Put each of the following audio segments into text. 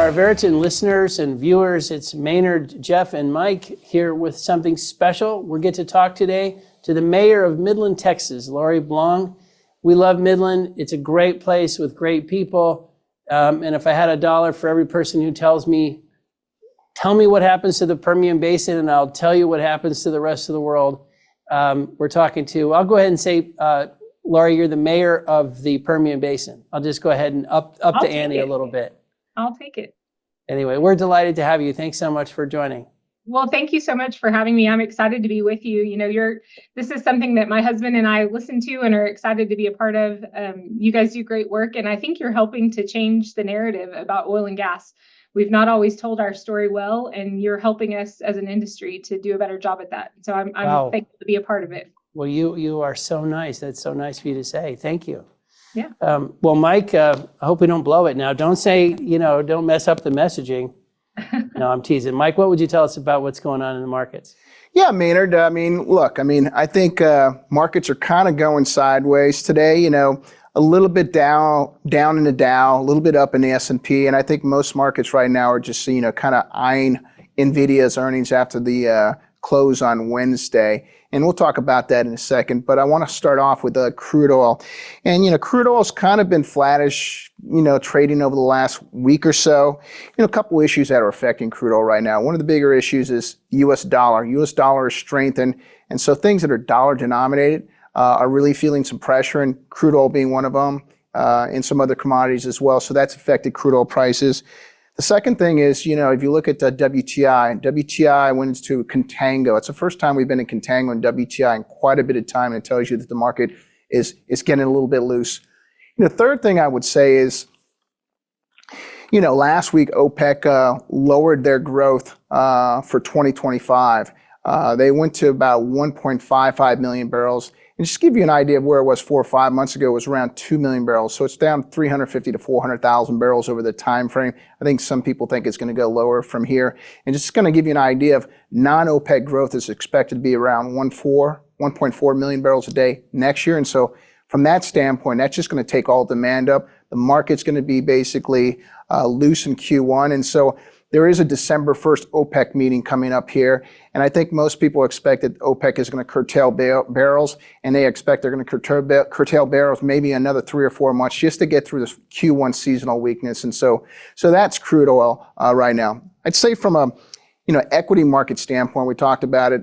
our Veritain listeners and viewers, it's Maynard, Jeff, and Mike here with something special. We get to talk today to the mayor of Midland, Texas, Lori Blong. We love Midland. It's a great place with great people. And if I had $1 for every person who tells me, tell me what happens to the Permian Basin, and I'll tell you what happens to the rest of the world. We're talking to, I'll go ahead and say, Lori, you're the mayor of the Permian Basin. I'll just go ahead and up the ante a little bit. I'll take it. Anyway, we're delighted to have you. Thanks so much for joining. Well, thank you so much for having me. I'm excited to be with you. You know, this is something that my husband and I listen to and are excited to be a part of. You guys do great work, and I think you're helping to change the narrative about oil and gas. We've not always told our story well, and you're helping us as an industry to do a better job at that. So I'm thankful to be a part of it. Well, you are so nice. That's so nice for you to say. Thank you. Yeah. Well, Mike, I hope we don't blow it now. Don't say, don't mess up the messaging. No, I'm teasing. Mike, what would you tell us about what's going on in the markets? Yeah, Maynard. I think markets are kind of going sideways today. A little bit down in the Dow, a little bit up in the S&P, and I think most markets right now are just kind of eyeing NVIDIA's earnings after the close on Wednesday. And we'll talk about that in a second, but I want to start off with crude oil. And, crude oil's kind of been flattish, trading over the last week or so. A couple issues that are affecting crude oil right now. One of the bigger issues is U.S. dollar. U.S. dollar is strengthened, and so things that are dollar denominated are really feeling some pressure, and crude oil being one of them, and some other commodities as well. So that's affected crude oil prices. The second thing is, if you look at the WTI went into contango. It's the first time we've been in contango and WTI in quite a bit of time, and it tells you that the market is getting a little bit loose. The third thing I would say is, last week OPEC lowered their growth for 2025. They went to about 1.55 million barrels. And just to give you an idea of where it was 4 or 5 months ago, it was around 2 million barrels. So it's down 350 to 400,000 barrels over the time frame. I think some people think it's going to go lower from here. And just going to give you an idea of non-OPEC growth is expected to be around 1.4 million barrels a day next year. And so from that standpoint, that's just going to take all demand up. The market's going to be basically loose in Q1. And so there is a December 1st OPEC meeting coming up here, and I think most people expect that OPEC is going to curtail barrels, and they expect they're going to curtail barrels maybe another 3 or 4 months just to get through this Q1 seasonal weakness. And so that's crude oil right now. I'd say from a equity market standpoint, we talked about it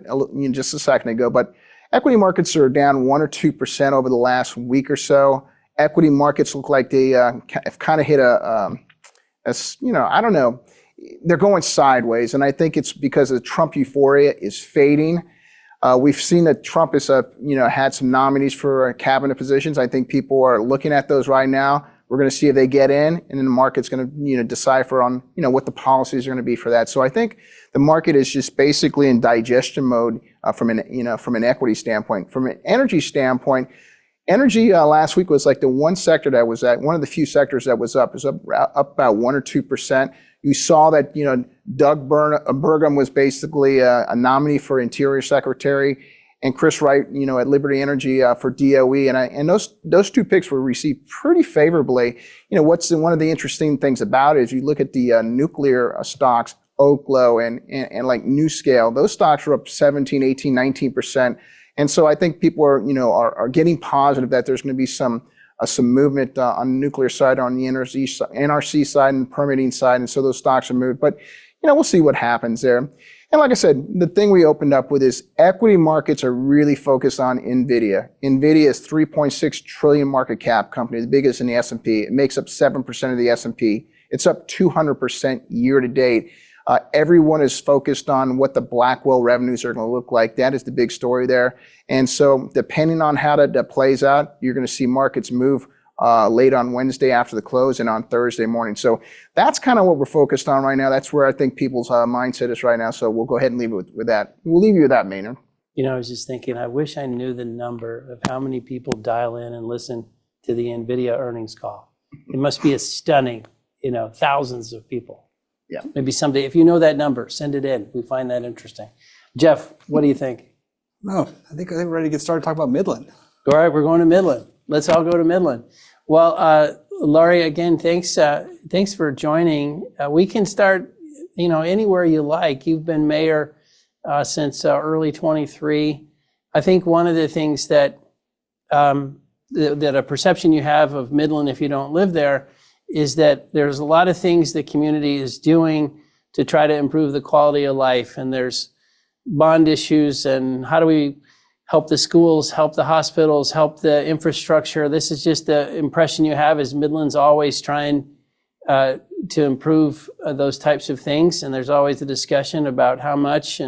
just a second ago, but equity markets are down 1 or 2% over the last week or so. Equity markets look like they have kind of hit I don't know. They're going sideways, and I think it's because the Trump euphoria is fading. We've seen that Trump has, had some nominees for cabinet positions. I think people are looking at those right now. We're going to see if they get in, and then the market's going to, decipher on, what the policies are going to be for that. So I think the market is just basically in digestion mode from an equity standpoint. From an energy standpoint, energy last week was like the one sector that was one of the few sectors that was up. It was up about 1 or 2%. You saw that, Doug Burgum was basically a nominee for Interior Secretary, and Chris Wright, at Liberty Energy for DOE, and those two picks were received pretty favorably. What's one of the interesting things about it is you look at the nuclear stocks, Oklo and like NuScale, those stocks are up 17, 18, 19%. And so I think people are getting positive that there's going to be some movement on the nuclear side, on the NRC side and permitting side, and so those stocks are moved. But we'll see what happens there. And like I said, the thing we opened up with is equity markets are really focused on NVIDIA. NVIDIA is $3.6 trillion market cap company, the biggest in the S&P. It makes up 7% of the S&P. It's up 200% year to date. Everyone is focused on what the Blackwell revenues are going to look like. That is the big story there. And so depending on how that plays out, you're going to see markets move late on Wednesday after the close and on Thursday morning. So that's kind of what we're focused on right now. That's where I think people's mindset is right now. So we'll go ahead and leave it with that. We'll leave you with that, Maynard. I was just thinking, I wish I knew the number of how many people dial in and listen to the NVIDIA earnings call. It must be a stunning, thousands of people. Yeah. Maybe someday, if you know that number, send it in. We find that interesting. Jeff, what do you think? No, I think we're ready to get started talking about Midland. All right, we're going to Midland. Let's all go to Midland. Well, Laurie, again, thanks for joining. We can start, anywhere you like. You've been mayor since early 23. I think one of the things that that a perception you have of Midland if you don't live there is that there's a lot of things the community is doing to try to improve the quality of life. And there's bond issues and how do we help the schools, help the hospitals, help the infrastructure. This is just the impression you have is Midland's always trying to improve those types of things. And there's always a discussion about how much.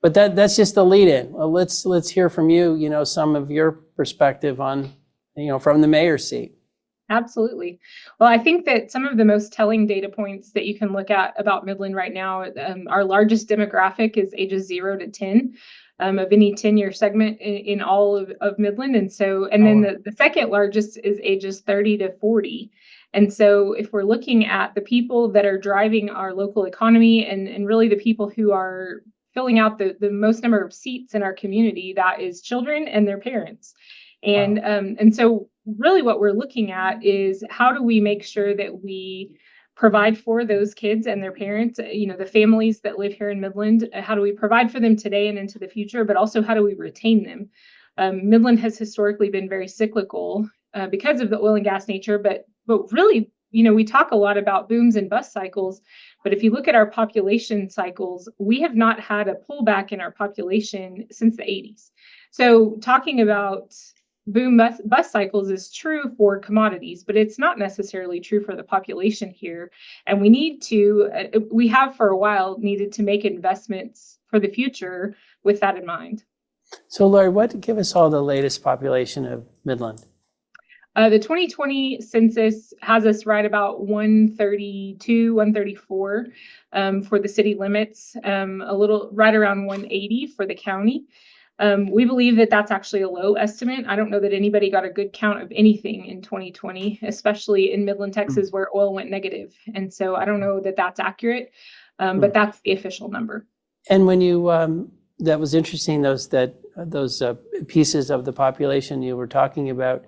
But that's just the lead in. Well, let's hear from you, some of your perspective on, from the mayor's seat. Absolutely. Well, I think that some of the most telling data points that you can look at about Midland right now, our largest demographic is ages 0 to 10 of any 10-year segment in all of Midland. And then the second largest is ages 30 to 40. And so if we're looking at the people that are driving our local economy and really the people who are filling out the most number of seats in our community, that is children and their parents. And so really what we're looking at is how do we make sure that we provide for those kids and their parents, the families that live here in Midland. How do we provide for them today and into the future, but also how do we retain them? Midland has historically been very cyclical because of the oil and gas nature, but really, we talk a lot about booms and bust cycles, but if you look at our population cycles, we have not had a pullback in our population since the 80s. So talking about boom bust cycles is true for commodities, but it's not necessarily true for the population here. And we have for a while needed to make investments for the future with that in mind. So Laurie, give us all the latest population of Midland? The 2020 census has us right about 132, 134 for the city limits, a little right around 180 for the county. We believe that that's actually a low estimate. I don't know that anybody got a good count of anything in 2020, especially in Midland, Texas, where oil went negative. And so I don't know that that's accurate, but that's the official number. And when you, that was interesting, those pieces of the population you were talking about.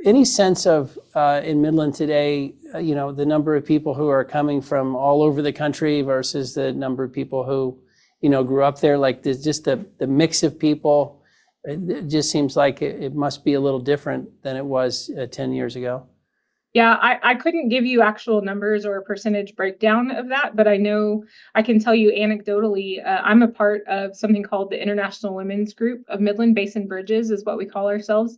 Any sense of, in Midland today, the number of people who are coming from all over the country versus the number of people who grew up there, like just the mix of people, it just seems like it must be a little different than it was 10 years ago. Yeah, I couldn't give you actual numbers or a percentage breakdown of that, but I know I can tell you anecdotally, I'm a part of something called the International Women's Group of Midland Basin Bridges is what we call ourselves.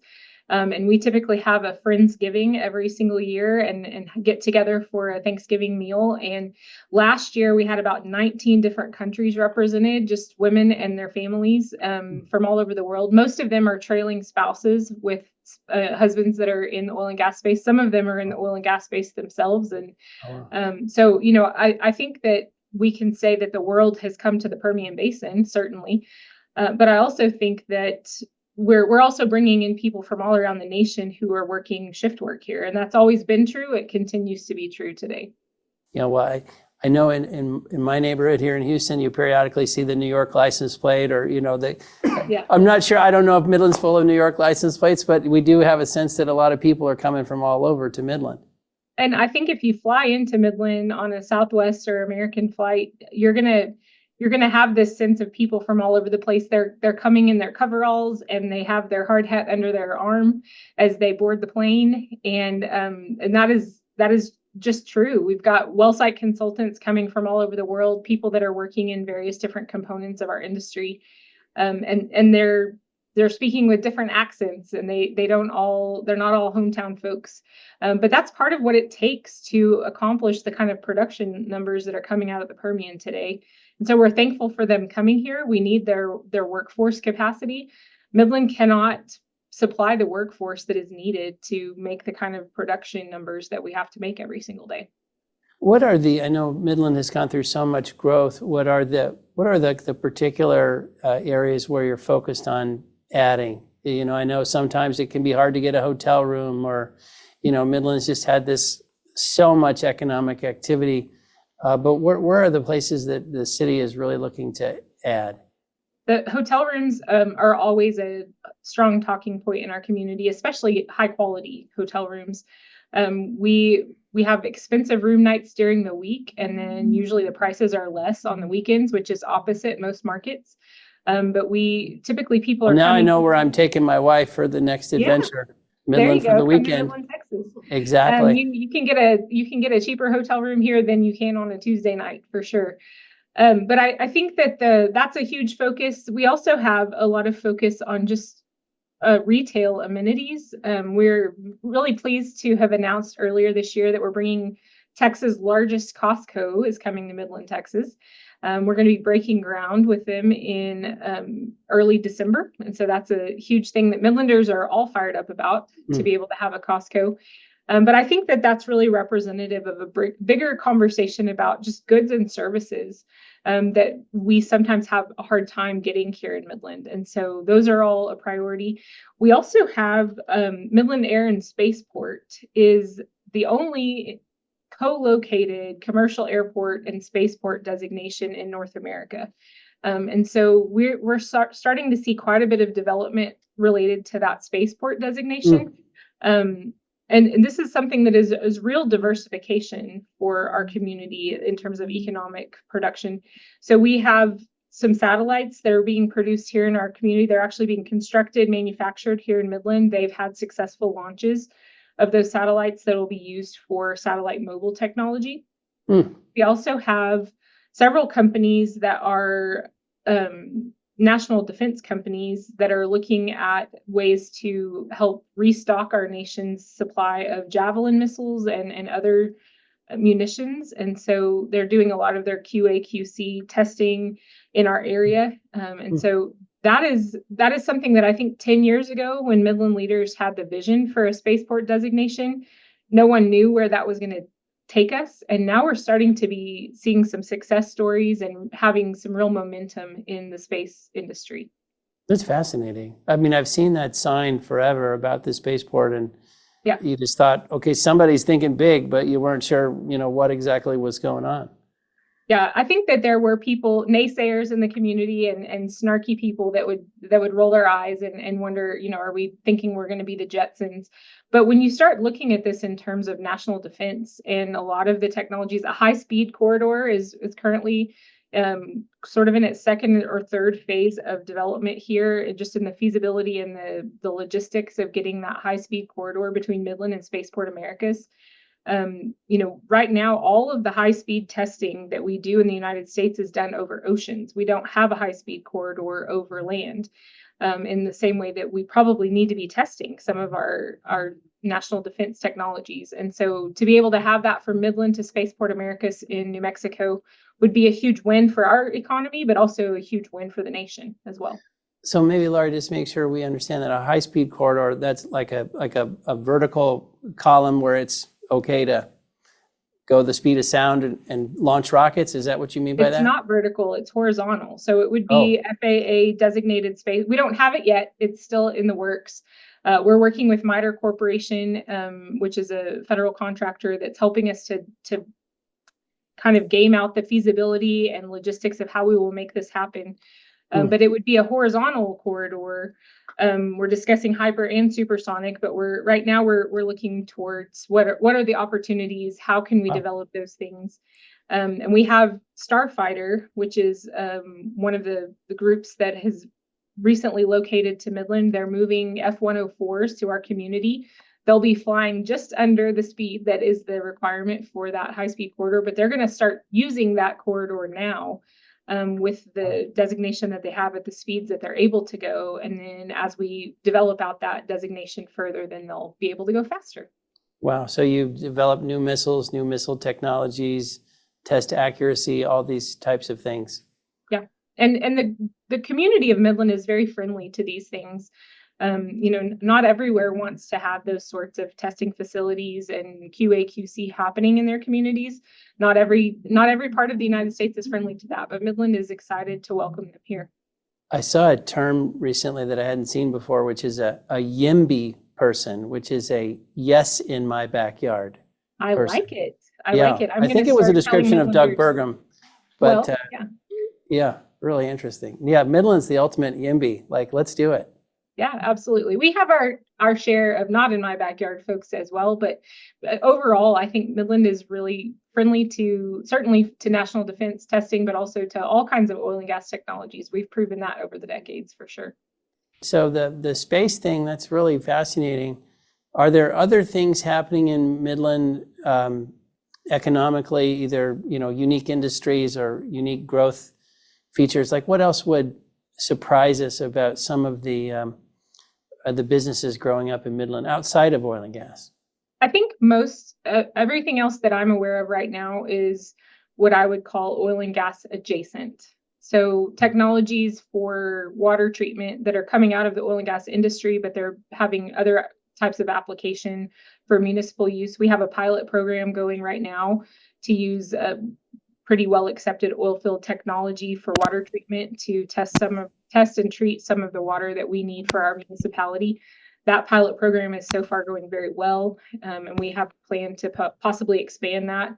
And we typically have a Friendsgiving every single year and get together for a Thanksgiving meal. And last year we had about 19 different countries represented, just women and their families from all over the world. Most of them are trailing spouses with husbands that are in the oil and gas space. Some of them are in the oil and gas space themselves. And so, I think that we can say that the world has come to the Permian Basin, certainly. But I also think that we're also bringing in people from all around the nation who are working shift work here. And that's always been true. It continues to be true today. Well, I know in my neighborhood here in Houston, you periodically see the New York license plate or, Yeah. I'm not sure. I don't know if Midland's full of New York license plates, but we do have a sense that a lot of people are coming from all over to Midland. And I think if you fly into Midland on a Southwest or American flight, you're going to have this sense of people from all over the place. They're coming in their coveralls and they have their hard hat under their arm as they board the plane. And that is just true. We've got well site consultants coming from all over the world, people that are working in various different components of our industry. And they're speaking with different accents and they're not all hometown folks. But that's part of what it takes to accomplish the kind of production numbers that are coming out of the Permian today. And so we're thankful for them coming here. We need their workforce capacity. Midland cannot supply the workforce that is needed to make the kind of production numbers that we have to make every single day. I know Midland has gone through so much growth. What are the particular areas where you're focused on adding? I know sometimes it can be hard to get a hotel room or, Midland's just had so much economic activity. But where are the places that the city is really looking to add? The hotel rooms are always a strong talking point in our community, especially high quality hotel rooms. We have expensive room nights during the week, and then usually the prices are less on the weekends, which is opposite most markets. But we typically people are Now I coming. know where I'm taking my wife for the next adventure. There you Midland for go. the Come to weekend. Midland, Texas. Exactly. You can get a cheaper hotel room here than you can on a Tuesday night for sure. But I think that that's a huge focus. We also have a lot of focus on just retail amenities. We're really pleased to have announced earlier this year that we're bringing Texas' largest Costco is coming to Midland, Texas. We're going to be breaking ground with them in early December. And so that's a huge thing that Midlanders are all fired up about, to be able to have a Costco. But I think that that's really representative of a bigger conversation about just goods and services that we sometimes have a hard time getting here in Midland. And so those are all a priority. We also have Midland Air and Spaceport is the only co-located commercial airport and spaceport designation in North America. And so we're starting to see quite a bit of development related to that spaceport designation. And this is something that is real diversification for our community in terms of economic production. So we have some satellites that are being produced here in our community. They're actually being constructed, manufactured here in Midland. They've had successful launches of those satellites that will be used for satellite mobile technology. We also have several companies that are national defense companies that are looking at ways to help restock our nation's supply of Javelin missiles and other munitions. And so they're doing a lot of their QA/QC testing in our area. And so that is something that I think 10 years ago, when Midland leaders had the vision for a spaceport designation, no one knew where that was going to take us. And now we're starting to be seeing some success stories and having some real momentum in the space industry. That's fascinating. I mean, I've seen that sign forever about the spaceport, and you just thought, okay, somebody's thinking big, but you weren't sure, what exactly was going on. Yeah, I think that there were people, naysayers in the community and snarky people that would roll their eyes and wonder, are we thinking we're going to be the Jetsons? But when you start looking at this in terms of national defense and a lot of the technologies, a high-speed corridor is currently sort of in its second or third phase of development here, just in the feasibility and the logistics of getting that high-speed corridor between Midland and Spaceport Americas. Right now, all of the high-speed testing that we do in the United States is done over oceans. We don't have a high-speed corridor over land in the same way that we probably need to be testing some of our national defense technologies. And so to be able to have that from Midland to Spaceport Americas in New Mexico would be a huge win for our economy, but also a huge win for the nation as well. So maybe, Laurie, just make sure we understand that a high-speed corridor, that's like a vertical column where it's okay to go the speed of sound and launch rockets? Is that what you mean by that? It's not vertical, it's horizontal. So it would be FAA designated space. We don't have it yet. It's still in the works. We're working with MITRE Corporation, which is a federal contractor that's helping us to kind of game out the feasibility and logistics of how we will make this happen. But it would be a horizontal corridor. We're discussing hyper and supersonic, but right now we're looking towards what are the opportunities? How can we develop those things? And we have Starfighter, which is one of the groups that has recently located to Midland. They're moving F-104s to our community. They'll be flying just under the speed that is the requirement for that high-speed corridor, but they're going to start using that corridor now. With the designation that they have at the speeds that they're able to go. And then as we develop out that designation further, then they'll be able to go faster. Wow. So you've developed new missiles, new missile technologies, test accuracy, all these types of things. Yeah. And the community of Midland is very friendly to these things. Not everywhere wants to have those sorts of testing facilities and QA/QC happening in their communities. Not every part of the United States is friendly to that, but Midland is excited to welcome them here. I saw a term recently that I hadn't seen before, which is a YIMBY person, which is a yes in my backyard person. I like it. I like it. I think it was a description of Doug Burgum, but yeah. Really interesting. Yeah, Midland's the ultimate YIMBY. Like, let's do it. Yeah, absolutely. We have our share of not in my backyard folks as well, but overall, I think Midland is really friendly to certainly to national defense testing, but also to all kinds of oil and gas technologies. We've proven that over the decades for sure. So the space thing, that's really fascinating. Are there other things happening in Midland economically, either unique industries or unique growth features? Like, what else would surprise us about some of the businesses growing up in Midland outside of oil and gas? I think most everything else that I'm aware of right now is what I would call oil and gas adjacent. So technologies for water treatment that are coming out of the oil and gas industry, but they're having other types of application for municipal use. We have a pilot program going right now to use a pretty well accepted oil field technology for water treatment to test and treat some of the water that we need for our municipality. That pilot program is so far going very well, and we have a plan to possibly expand that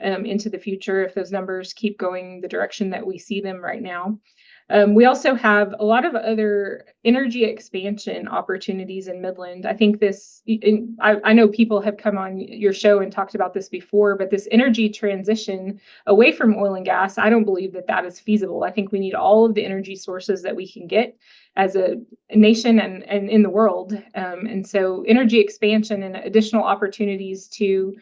into the future if those numbers keep going the direction that we see them right now. We also have a lot of other energy expansion opportunities in Midland. I think I know people have come on your show and talked about this before, but this energy transition away from oil and gas, I don't believe that is feasible. I think we need all of the energy sources that we can get as a nation and in the world. And so energy expansion and additional opportunities to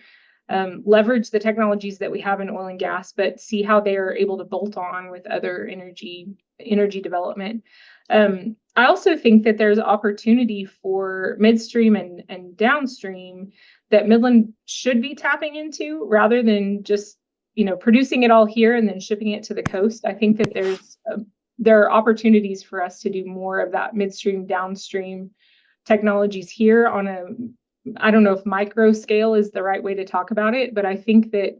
leverage the technologies that we have in oil and gas, but see how they are able to bolt on with other energy development. I also think that there's opportunity for midstream and downstream that Midland should be tapping into rather than just producing it all here and then shipping it to the coast. I think that there are opportunities for us to do more of that midstream downstream technologies here on I don't know if micro scale is the right way to talk about it, but I think that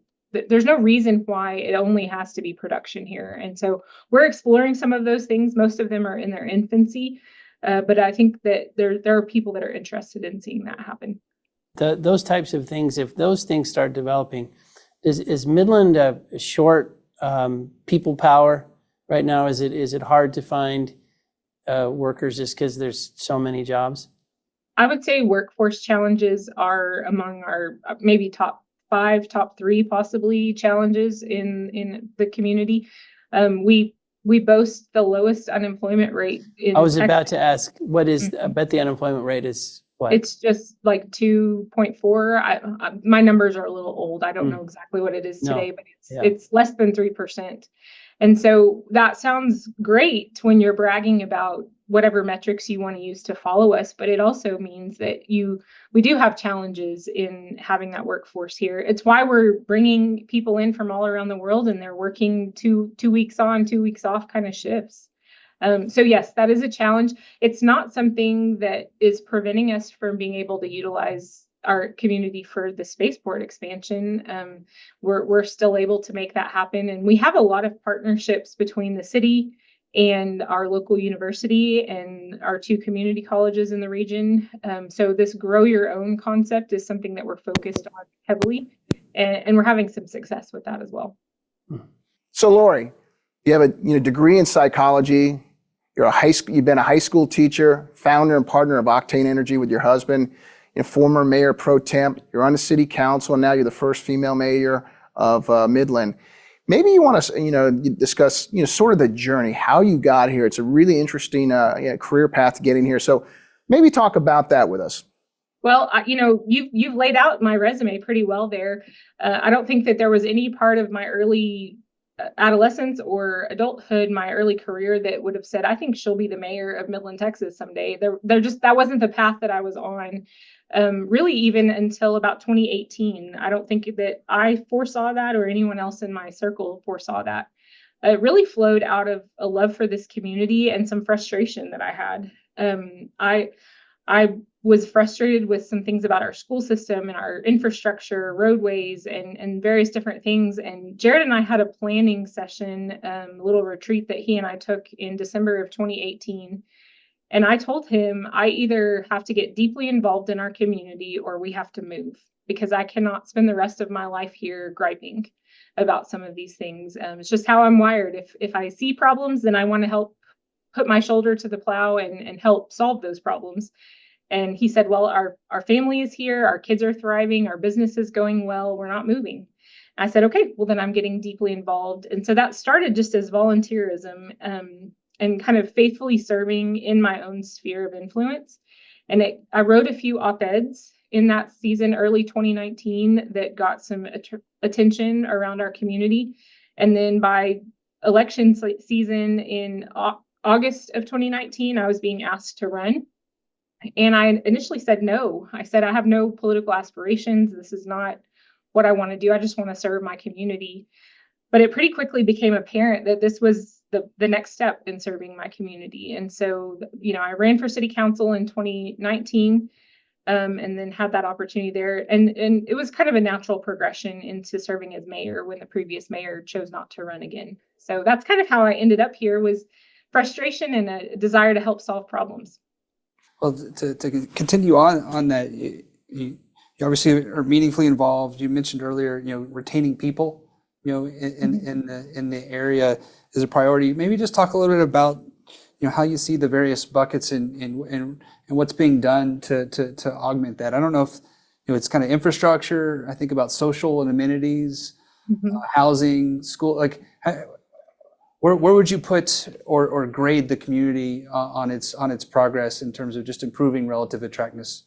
there's no reason why it only has to be production here. And so we're exploring some of those things. Most of them are in their infancy, but I think that there are people that are interested in seeing that happen. Those types of things, if those things start developing, is Midland a short people power right now? Is it hard to find workers just because there's so many jobs? I would say workforce challenges are among our maybe top 5, top 3 possibly challenges in the community. We boast the lowest unemployment rate in I was Texas. about to ask, what is, I bet the unemployment rate is what? It's just like 2.4. My numbers are a little old. I don't know exactly what it is today, but it's less than 3%. And so that sounds great when you're bragging about whatever metrics you want to use to follow us, but it also means that we do have challenges in having that workforce here. It's why we're bringing people in from all around the world, and they're working two weeks on, 2 weeks off kind of shifts. So yes, that is a challenge. It's not something that is preventing us from being able to utilize our community for the spaceport expansion. We're still able to make that happen. And we have a lot of partnerships between the city and our local university and our 2 community colleges in the region. So this grow your own concept is something that we're focused on heavily, and we're having some success with that as well. So Lori, you have a degree in psychology. You've been a high school teacher, founder and partner of Octane Energy with your husband, former Mayor Pro Temp. You're on the city council, and now you're the first female mayor of Midland. Maybe you want to, discuss, sort of the journey, how you got here. It's a really interesting career path to getting here. So maybe talk about that with us. Well, you've laid out my resume pretty well there. I don't think that there was any part of my early adolescence or adulthood, my early career, that would have said, I think she'll be the mayor of Midland, Texas someday. That wasn't the path that I was on. Really, even until about 2018. I don't think that I foresaw that, or anyone else in my circle foresaw that. It really flowed out of a love for this community and some frustration that I had. I was frustrated with some things about our school system and our infrastructure, roadways, and various different things. And Jared and I had a planning session, a little retreat that he and I took in December of 2018. And I told him, I either have to get deeply involved in our community or we have to move, because I cannot spend the rest of my life here griping. about some of these things. It's just how I'm wired. If I see problems, then I want to help put my shoulder to the plow and help solve those problems. And he said, well, our family is here, our kids are thriving, our business is going well, we're not moving. I said, okay, well, then I'm getting deeply involved. And so that started just as volunteerism, and kind of faithfully serving in my own sphere of influence. And I wrote a few op-eds in that season, early 2019, that got some attention around our community. And then by election season in August of 2019, I was being asked to run. And I initially said no. I said, I have no political aspirations. This is not what I want to do. I just want to serve my community. But it pretty quickly became apparent that this was the next step in serving my community. And so, I ran for city council in 2019, and then had that opportunity there. And it was kind of a natural progression into serving as mayor when the previous mayor chose not to run again. So that's kind of how I ended up here, was frustration and a desire to help solve problems. Well, to continue on that, you obviously are meaningfully involved. You mentioned earlier, retaining people, in the area is a priority. Maybe just talk a little bit about, how you see the various buckets and what's being done to augment that. I don't know if, it's kind of infrastructure. I think about social and amenities, housing, school. Like, where would you put or grade the community on its progress in terms of just improving relative attractiveness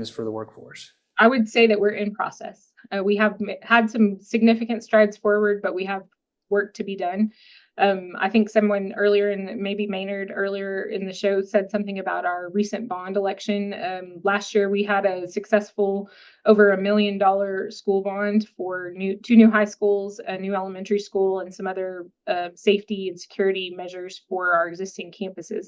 for the workforce? I would say that we're in process. We have had some significant strides forward, but we have work to be done. I think someone earlier, maybe Maynard earlier in the show, said something about our recent bond election. Last year, we had a successful over $1 million school bond for two new high schools, a new elementary school, and some other safety and security measures for our existing campuses.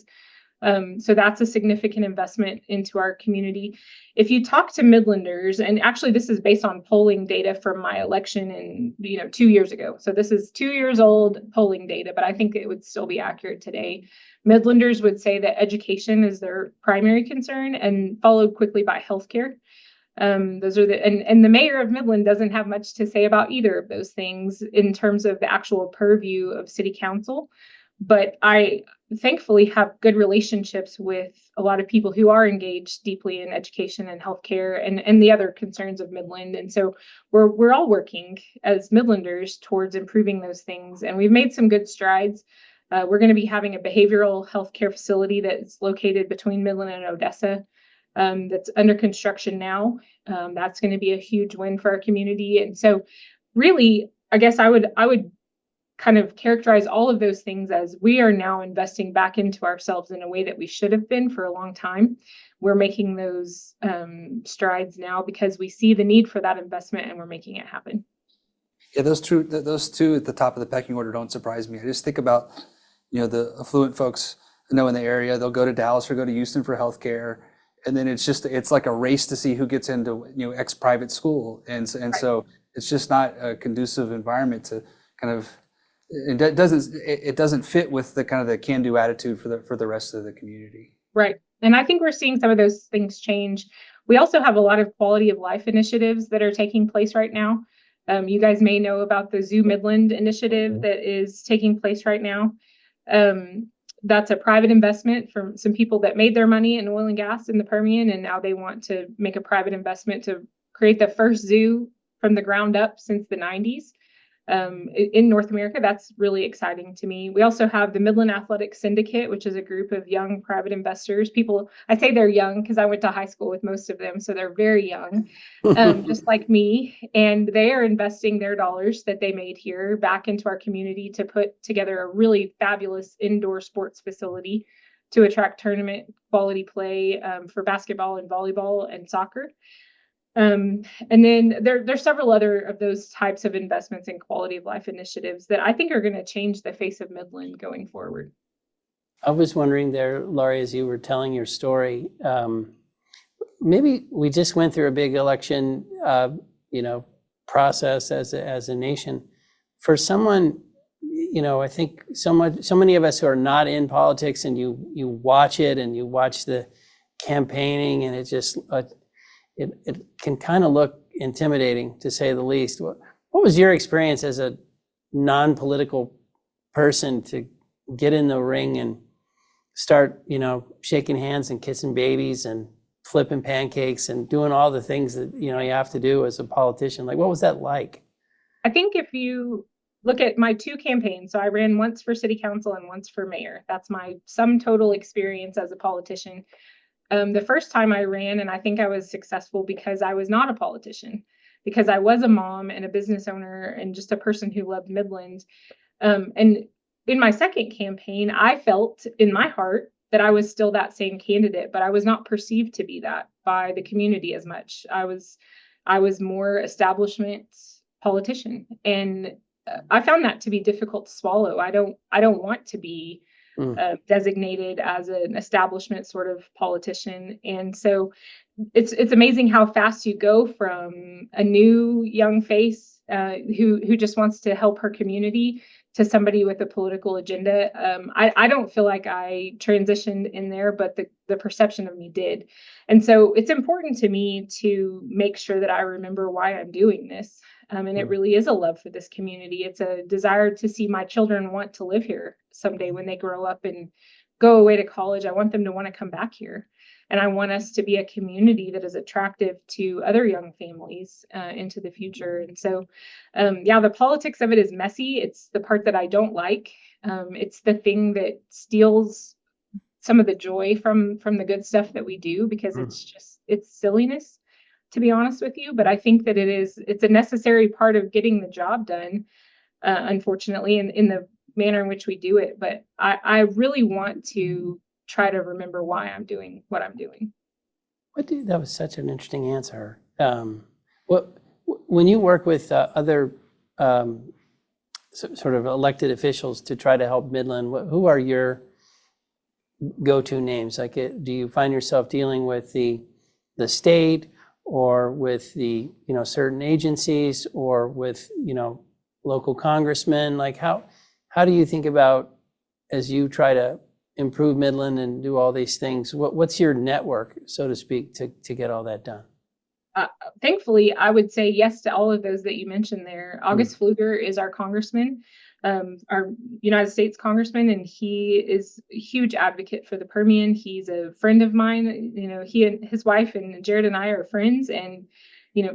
So that's a significant investment into our community. If you talk to Midlanders, and actually this is based on polling data from my election in 2 years ago. So this is 2 years old polling data, but I think it would still be accurate today. Midlanders would say that education is their primary concern, and followed quickly by healthcare. Those are and the mayor of Midland doesn't have much to say about either of those things in terms of the actual purview of city council. But I thankfully have good relationships with a lot of people who are engaged deeply in education and healthcare and the other concerns of Midland. And so we're all working as Midlanders towards improving those things. And we've made some good strides. We're going to be having a behavioral healthcare facility that's located between Midland and Odessa, that's under construction now. That's going to be a huge win for our community. And so really, I guess I would kind of characterize all of those things as we are now investing back into ourselves in a way that we should have been for a long time. We're making those strides now because we see the need for that investment, and we're making it happen. Yeah, those two at the top of the pecking order don't surprise me. I just think about, the affluent folks in the area. They'll go to Dallas or go to Houston for healthcare, and then it's like a race to see who gets into X private school, and so it's just not a conducive environment to kind of. It doesn't fit with the kind of the can-do attitude for the rest of the community. Right. And I think we're seeing some of those things change. We also have a lot of quality of life initiatives that are taking place right now. You guys may know about the Zoo Midland initiative that is taking place right now. That's a private investment from some people that made their money in oil and gas in the Permian, and now they want to make a private investment to create the first zoo from the ground up since the 90s. In North America. That's really exciting to me. We also have the Midland Athletic Syndicate, which is a group of young private investors. People, I say they're young because I went to high school with most of them, so they're very young, just like me. And they are investing their dollars that they made here back into our community to put together a really fabulous indoor sports facility to attract tournament quality play for basketball and volleyball and soccer. And then there's several other of those types of investments in quality of life initiatives that I think are going to change the face of Midland going forward. I was wondering there, Laurie, as you were telling your story, maybe we just went through a big election, process as a nation. For someone, I think so many of us who are not in politics, and you watch it and you watch the campaigning, and it just it can kind of look intimidating, to say the least. What was your experience as a non-political person to get in the ring and start, shaking hands and kissing babies and flipping pancakes and doing all the things that, you have to do as a politician? Like, what was that like? I think if you look at my 2 campaigns, so I ran once for city council and once for mayor. That's my sum total experience as a politician. The first time I ran, and I think I was successful because I was not a politician, because I was a mom and a business owner and just a person who loved Midland. And in my second campaign, I felt in my heart that I was still that same candidate, but I was not perceived to be that by the community as much. I was more establishment politician, and I found that to be difficult to swallow. I don't want to be designated as an establishment sort of politician. And so it's amazing how fast you go from a new young face who just wants to help her community to somebody with a political agenda. I don't feel like I transitioned in there, but the perception of me did. And so it's important to me to make sure that I remember why I'm doing this. And it really is a love for this community. It's a desire to see my children want to live here someday when they grow up and go away to college. I want them to want to come back here. And I want us to be a community that is attractive to other young families into the future. And so, the politics of it is messy. It's the part that I don't like. It's the thing that steals some of the joy from the good stuff that we do, because it's silliness, to be honest with you. But I think that it's a necessary part of getting the job done, unfortunately, in the manner in which we do it. But I really want to try to remember why I'm doing what I'm doing. That was such an interesting answer. When you work with other sort of elected officials to try to help Midland, who are your go-to names? Like, do you find yourself dealing with the state, or with the certain agencies, or with local congressmen? Like, how do you think about, as you try to improve Midland and do all these things, what's your network, so to speak, to get all that done? Thankfully, I would say yes to all of those that you mentioned there. August Pfluger is our congressman, our United States congressman, and he is a huge advocate for the Permian. He's a friend of mine. He and his wife and Jared and I are friends, and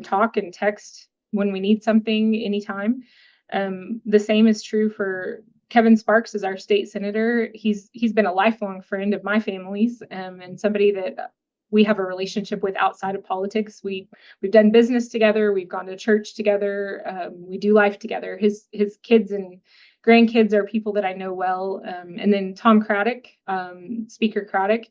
talk and text when we need something anytime. The same is true for Kevin Sparks, is our state senator. He's been a lifelong friend of my family's, and somebody that we have a relationship with outside of politics. We've done business together. We've gone to church together. We do life together. His kids and grandkids are people that I know well. And then Tom Craddock, Speaker Craddock,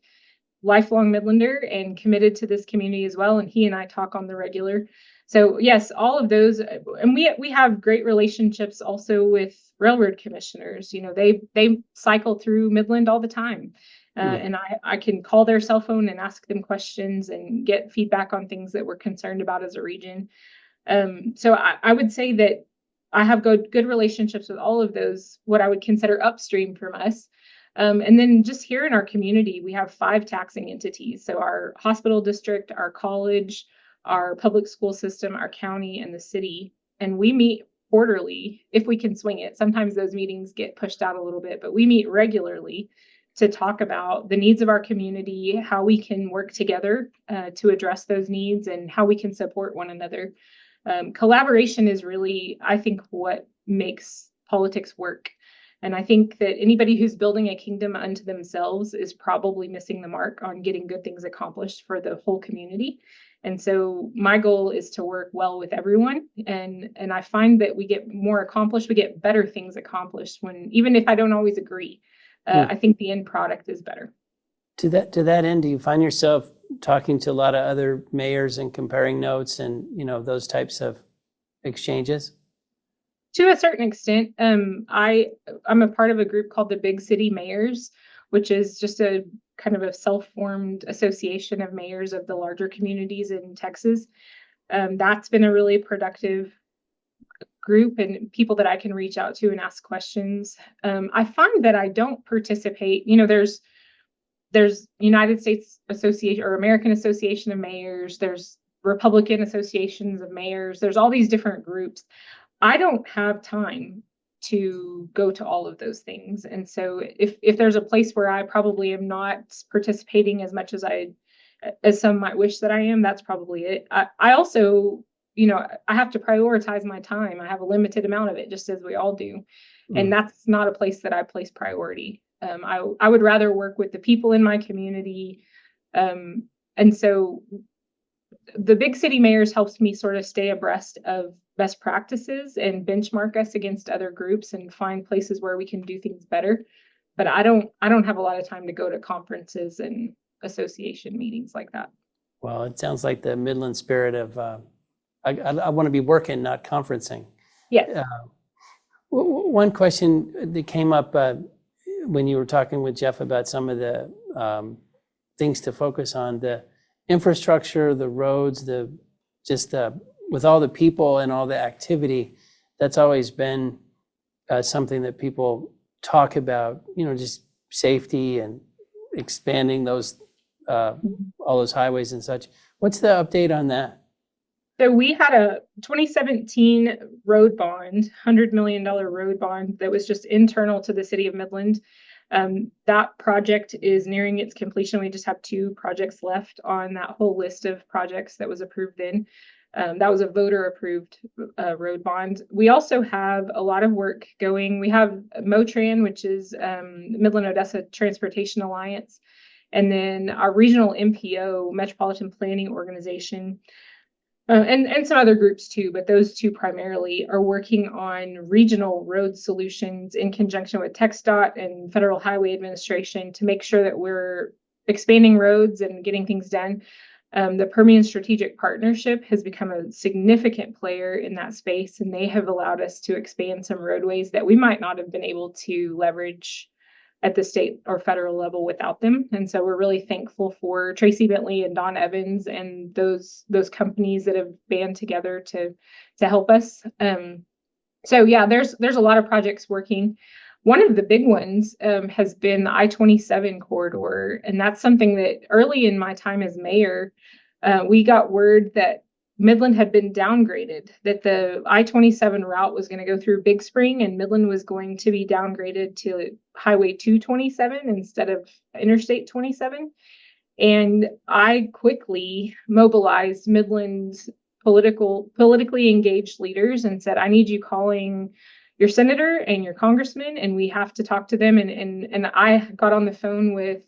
lifelong Midlander and committed to this community as well. And he and I talk on the regular. So yes, all of those, and we have great relationships also with railroad commissioners. They cycle through Midland all the time. And I can call their cell phone and ask them questions and get feedback on things that we're concerned about as a region. So I would say that I have good relationships with all of those, what I would consider upstream from us. And then just here in our community, we have 5 taxing entities. So our hospital district, our college, our public school system, our county, and the city. And we meet quarterly if we can swing it. Sometimes those meetings get pushed out a little bit, but we meet regularly to talk about the needs of our community, how we can work together to address those needs, and how we can support one another. Collaboration is really, I think, what makes politics work. And I think that anybody who's building a kingdom unto themselves is probably missing the mark on getting good things accomplished for the whole community. And so my goal is to work well with everyone. And I find that we get more accomplished, we get better things accomplished even if I don't always agree. I think the end product is better. To that end, do you find yourself talking to a lot of other mayors and comparing notes and those types of exchanges? To a certain extent, I'm a part of a group called the Big City Mayors, which is just a kind of a self-formed association of mayors of the larger communities in Texas. That's been a really productive group and people that I can reach out to and ask questions. I find that I don't participate. There's United States Association or American Association of Mayors. There's Republican associations of mayors. There's all these different groups. I don't have time to go to all of those things. And so if there's a place where I probably am not participating as much as some might wish that I am, that's probably it. I also, I have to prioritize my time. I have a limited amount of it, just as we all do. And that's not a place that I place priority. I would rather work with the people in my community. And so the big city mayors helps me sort of stay abreast of best practices and benchmark us against other groups and find places where we can do things better. But I don't have a lot of time to go to conferences and association meetings like that. Well, it sounds like the Midland spirit of I want to be working, not conferencing. Yes. One question that came up when you were talking with Jeff about some of the things to focus on, the infrastructure, the roads, with all the people and all the activity, that's always been something that people talk about, just safety and expanding those all those highways and such. What's the update on that? So we had a 2017 road bond, $100 million road bond that was just internal to the city of Midland. That project is nearing its completion. We just have 2 projects left on that whole list of projects that was approved then. That was a voter approved road bond. We also have a lot of work going. We have MOTRAN, which is Midland Odessa Transportation Alliance, and then our regional MPO, Metropolitan Planning Organization, and some other groups too, but those 2 primarily are working on regional road solutions in conjunction with TxDOT and Federal Highway Administration to make sure that we're expanding roads and getting things done. The Permian Strategic Partnership has become a significant player in that space, and they have allowed us to expand some roadways that we might not have been able to leverage at the state or federal level without them. And so we're really thankful for Tracy Bentley and Don Evans and those companies that have band together to help us. So yeah, there's a lot of projects working. One of the big ones has been the I-27 corridor, and that's something that early in my time as mayor, we got word that Midland had been downgraded, that the I-27 route was going to go through Big Spring and Midland was going to be downgraded to Highway 227 instead of Interstate 27. And I quickly mobilized Midland's politically engaged leaders and said, I need you calling your senator and your congressman, and we have to talk to them. And I got on the phone with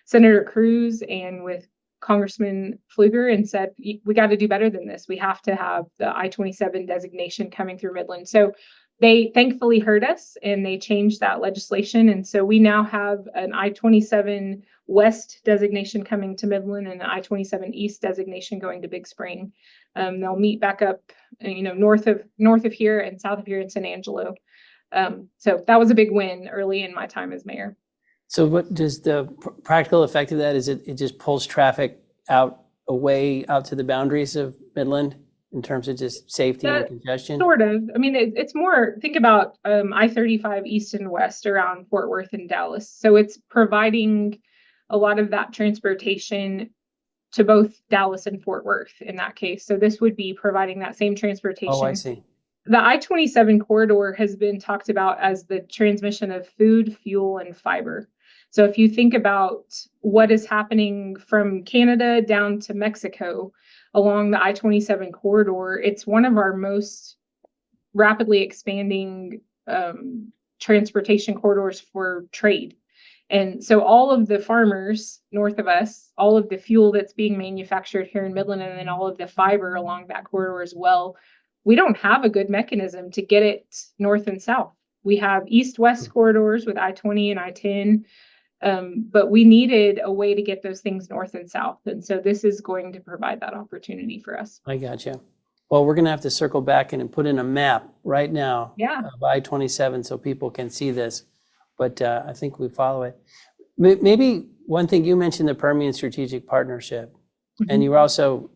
Senator Cruz and with Congressman Pfluger and said, we got to do better than this. We have to have the I-27 designation coming through Midland. So they thankfully heard us and they changed that legislation. And so we now have an I-27 West designation coming to Midland and an I-27 East designation going to Big Spring. They'll meet back up, north of here and south of here in San Angelo. So that was a big win early in my time as mayor. So what does the practical effect of that is? It just pulls traffic away out to the boundaries of Midland in terms of just safety and congestion? Sort of. I mean, it's more, think about I-35 east and west around Fort Worth and Dallas. So it's providing a lot of that transportation to both Dallas and Fort Worth in that case. So this would be providing that same transportation. Oh, I see. The I-27 corridor has been talked about as the transmission of food, fuel, and fiber. So if you think about what is happening from Canada down to Mexico along the I-27 corridor, it's one of our most rapidly expanding transportation corridors for trade. And so all of the farmers north of us, all of the fuel that's being manufactured here in Midland, and then all of the fiber along that corridor as well, we don't have a good mechanism to get it north and south. We have east-west corridors with I-20 and I-10, but we needed a way to get those things north and south. And so this is going to provide that opportunity for us. I gotcha. Well, we're going to have to circle back and put in a map right now of I-27 so people can see this, but I think we follow it. Maybe one thing you mentioned, the Permian Strategic Partnership, and you also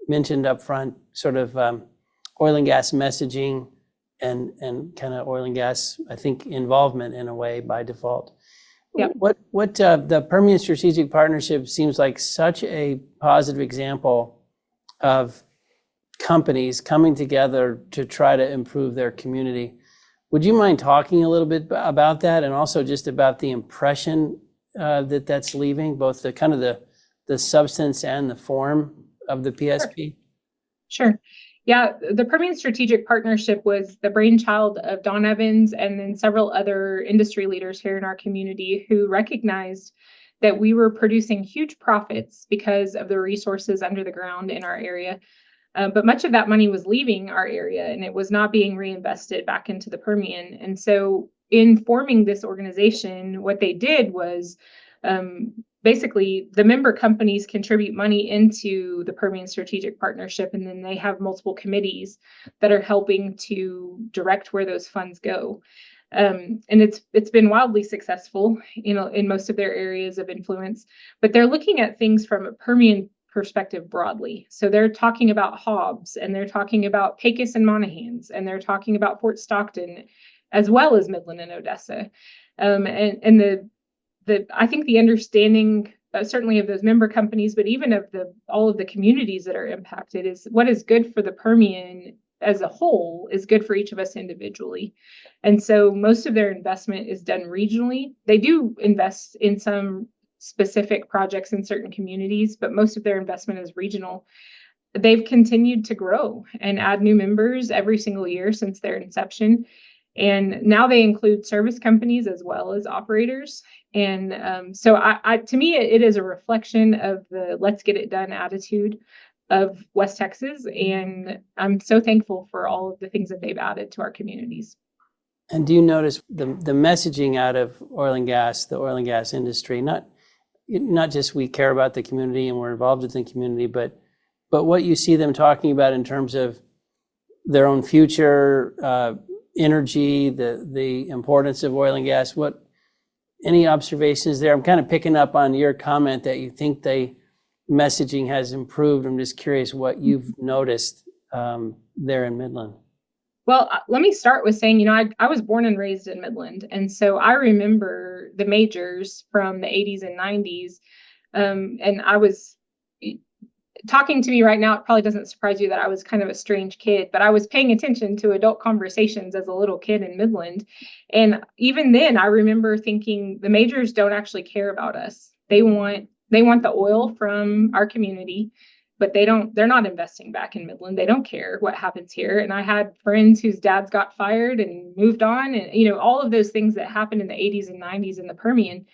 mentioned up front sort of oil and gas messaging and kind of oil and gas, I think, involvement in a way by default. Yep. What the Permian Strategic Partnership seems like such a positive example of companies coming together to try to improve their community. Would you mind talking a little bit about that, and also just about the impression that that's leaving, both the kind of the substance and the form of the PSP? Sure. Yeah, the Permian Strategic Partnership was the brainchild of Don Evans and then several other industry leaders here in our community who recognized that we were producing huge profits because of the resources under the ground in our area. But much of that money was leaving our area and it was not being reinvested back into the Permian. And so in forming this organization, what they did was basically the member companies contribute money into the Permian Strategic Partnership, and then they have multiple committees that are helping to direct where those funds go. And it's been wildly successful, in most of their areas of influence, but they're looking at things from a Permian perspective broadly. So they're talking about Hobbs, and they're talking about Pecos and Monahans, and they're talking about Fort Stockton, as well as Midland and Odessa. And I think the understanding certainly of those member companies, but even of all of the communities that are impacted, is what is good for the Permian as a whole is good for each of us individually. And so most of their investment is done regionally. They do invest in some specific projects in certain communities, but most of their investment is regional. They've continued to grow and add new members every single year since their inception. And now they include service companies as well as operators. And so to me, it is a reflection of the let's get it done attitude of West Texas. And I'm so thankful for all of the things that they've added to our communities. And do you notice the messaging out of oil and gas, the oil and gas industry, not just we care about the community and we're involved with the community, but what you see them talking about in terms of their own future, energy, the importance of oil and gas? Any observations there? I'm kind of picking up on your comment that you think the messaging has improved. I'm just curious what you've noticed there in Midland. Well, let me start with saying, I was born and raised in Midland. And so I remember the majors from the 80s and 90s. And I was talking to me right now, it probably doesn't surprise you that I was kind of a strange kid, but I was paying attention to adult conversations as a little kid in Midland. And even then, I remember thinking the majors don't actually care about us. They want the oil from our community, but they're not investing back in Midland. They don't care what happens here. And I had friends whose dads got fired and moved on. And, all of those things that happened in the 80s and 90s in the Permian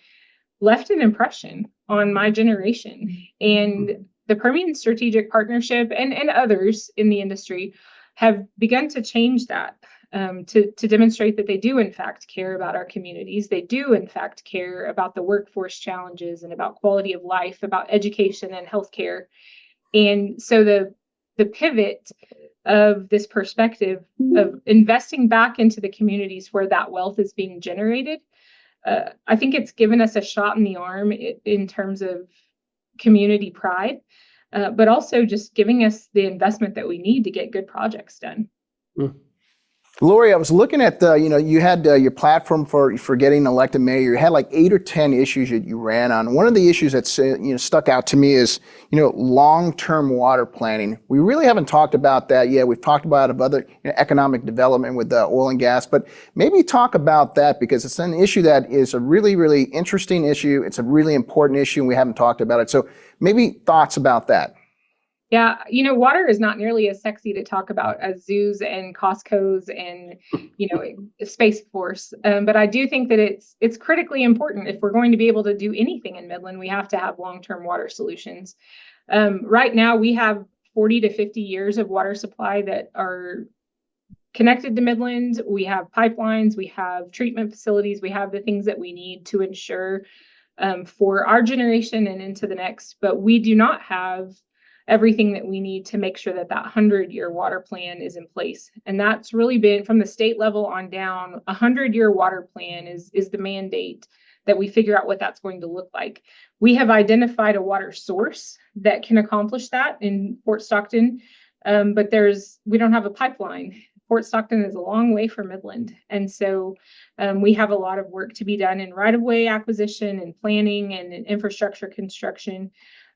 left an impression on my generation. And the Permian Strategic Partnership and others in the industry have begun to change that to demonstrate that they do, in fact, care about our communities. They do, in fact, care about the workforce challenges and about quality of life, about education and healthcare. And so the pivot of this perspective of investing back into the communities where that wealth is being generated, I think it's given us a shot in the arm in terms of community pride, but also just giving us the investment that we need to get good projects done. Lori, I was looking at you had your platform for getting elected mayor. You had like 8 or 10 issues that you ran on. One of the issues that stuck out to me is long-term water planning. We really haven't talked about that yet. We've talked about other economic development with oil and gas, but maybe talk about that because it's an issue that is a really, really interesting issue. It's a really important issue, and we haven't talked about it. So maybe thoughts about that. Yeah, water is not nearly as sexy to talk about as zoos and Costco's and, Space Force. But I do think that it's critically important. If we're going to be able to do anything in Midland, we have to have long-term water solutions. Right now, we have 40 to 50 years of water supply that are connected to Midland. We have pipelines, we have treatment facilities, we have the things that we need to ensure for our generation and into the next. But we do not have everything that we need to make sure that 100-year water plan is in place. And that's really been from the state level on down. 100-year water plan is the mandate that we figure out what that's going to look like. We have identified a water source that can accomplish that in Fort Stockton, but we don't have a pipeline. Fort Stockton is a long way from Midland. And so we have a lot of work to be done in right-of-way acquisition and planning and in infrastructure construction.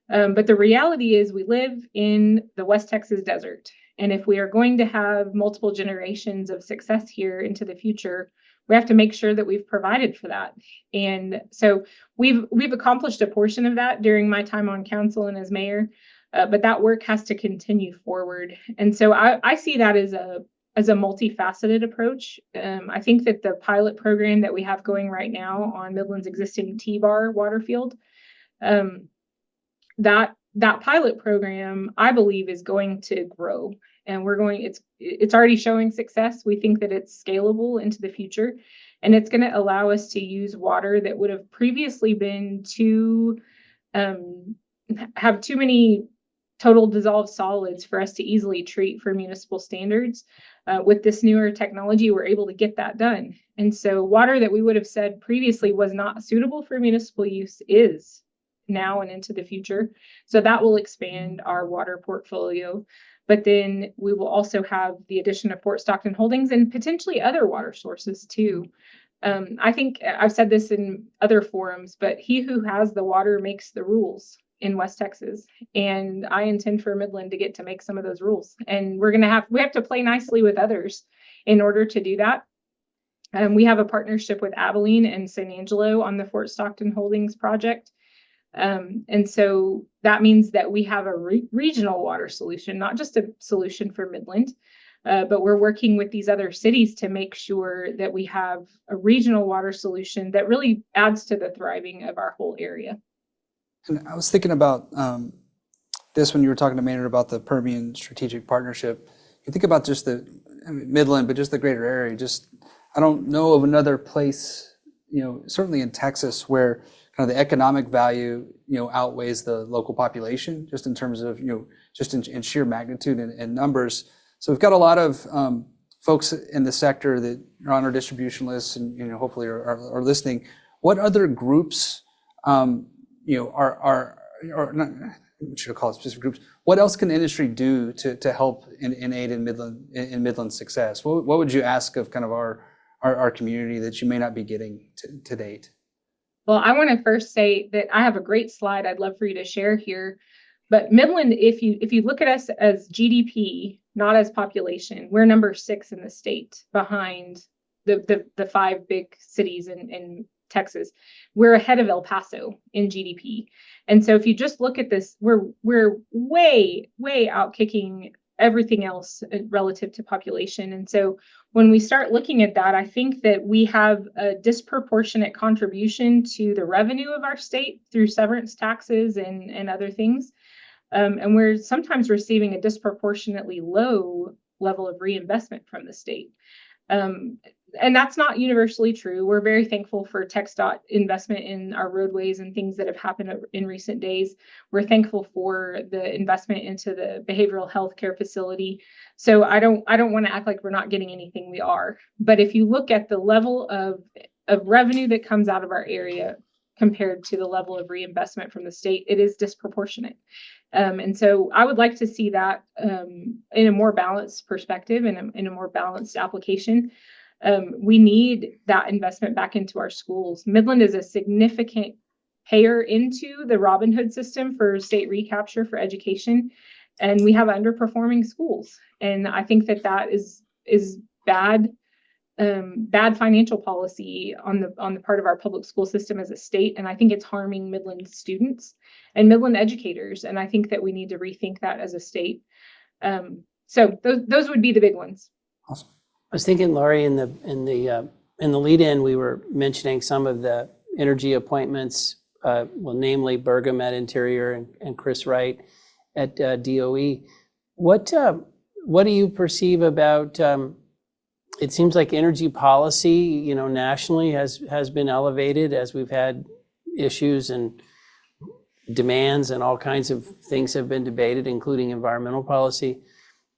But the reality is we live in the West Texas desert, And if we are going to have multiple generations of success here into the future, we have to make sure that we've provided for that. And so we've accomplished a portion of that during my time on council and as mayor, but that work has to continue forward. And so I see that as a multifaceted approach. I think that the pilot program that we have going right now on Midland's existing T-bar water field, that pilot program, I believe, is going to grow, and it's already showing success. We think that it's scalable into the future, and it's going to allow us to use water that would have previously been have too many total dissolved solids for us to easily treat for municipal standards. With this newer technology, we're able to get that done. And so water that we would have said previously was not suitable for municipal use is now and into the future. So that will expand our water portfolio. But then we will also have the addition of Fort Stockton Holdings and potentially other water sources too. I think I've said this in other forums, but he who has the water makes the rules in West Texas. And I intend for Midland to get to make some of those rules. And we have to play nicely with others in order to do that. We have a partnership with Abilene and San Angelo on the Fort Stockton Holdings project. And so that means that we have a regional water solution, not just a solution for Midland, but we're working with these other cities to make sure that we have a regional water solution that really adds to the thriving of our whole area. And I was thinking about this when you were talking to Maynard about the Permian Strategic Partnership. You think about just Midland, but just the greater area. I don't know of another place, certainly in Texas, where kind of the economic value, outweighs the local population, just in terms of, just in sheer magnitude and numbers. So we've got a lot of folks in the sector that are on our distribution lists and, hopefully are listening. What other groups, are not, what should I call it, specific groups? What else can the industry do to help and aid in Midland's success? What would you ask of kind of our community that you may not be getting to date? Well, I want to first say that I have a great slide I'd love for you to share here. But Midland, if you look at us as GDP, not as population, we're number 6 in the state behind the 5 big cities in Texas. We're ahead of El Paso in GDP. And so if you just look at this, we're way, way out kicking everything else relative to population. And so when we start looking at that, I think that we have a disproportionate contribution to the revenue of our state through severance taxes and other things. And we're sometimes receiving a disproportionately low level of reinvestment from the state. And that's not universally true. We're very thankful for TxDOT investment in our roadways and things that have happened in recent days. We're thankful for the investment into the behavioral health care facility. So I don't want to act like we're not getting anything. We are. But if you look at the level of revenue that comes out of our area compared to the level of reinvestment from the state, it is disproportionate. And so I would like to see that in a more balanced perspective and in a more balanced application. We need that investment back into our schools. Midland is a significant payer into the Robin Hood system for state recapture for education, and we have underperforming schools. And I think that is bad financial policy on the part of our public school system as a state. And I think it's harming Midland students and Midland educators. And I think that we need to rethink that as a state. So those would be the big ones. Awesome. I was thinking, Laurie, in the lead-in, we were mentioning some of the energy appointments, namely Burgum at Interior and Chris Wright at DOE. What do you perceive about? It seems like energy policy, nationally has been elevated as we've had issues and demands and all kinds of things have been debated, including environmental policy.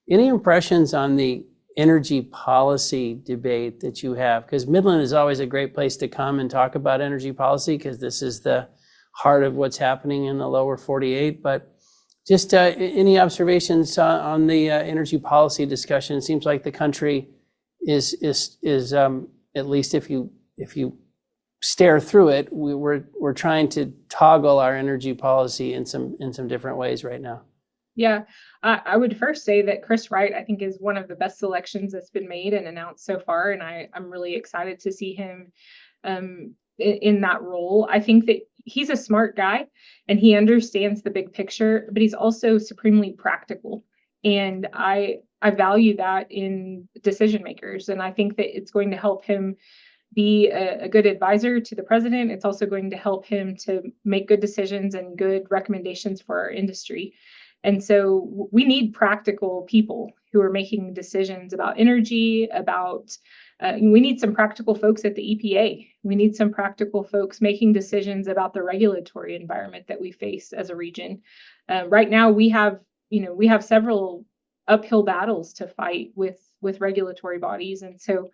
Any impressions on the energy policy debate that you have? Because Midland is always a great place to come and talk about energy policy because this is the heart of what's happening in the lower 48. But just any observations on the energy policy discussion? It seems like the country is at least if you stare through it, we're trying to toggle our energy policy in some different ways right now. Yeah, I would first say that Chris Wright, I think, is one of the best selections that's been made and announced so far, and I'm really excited to see him in that role. I think that he's a smart guy and he understands the big picture, but he's also supremely practical, and I value that in decision makers, and I think that it's going to help him be a good advisor to the president. It's also going to help him to make good decisions and good recommendations for our industry. And so we need practical people who are making decisions about energy, we need some practical folks at the EPA. We need some practical folks making decisions about the regulatory environment that we face as a region. Right now, we have several uphill battles to fight with regulatory bodies. And so,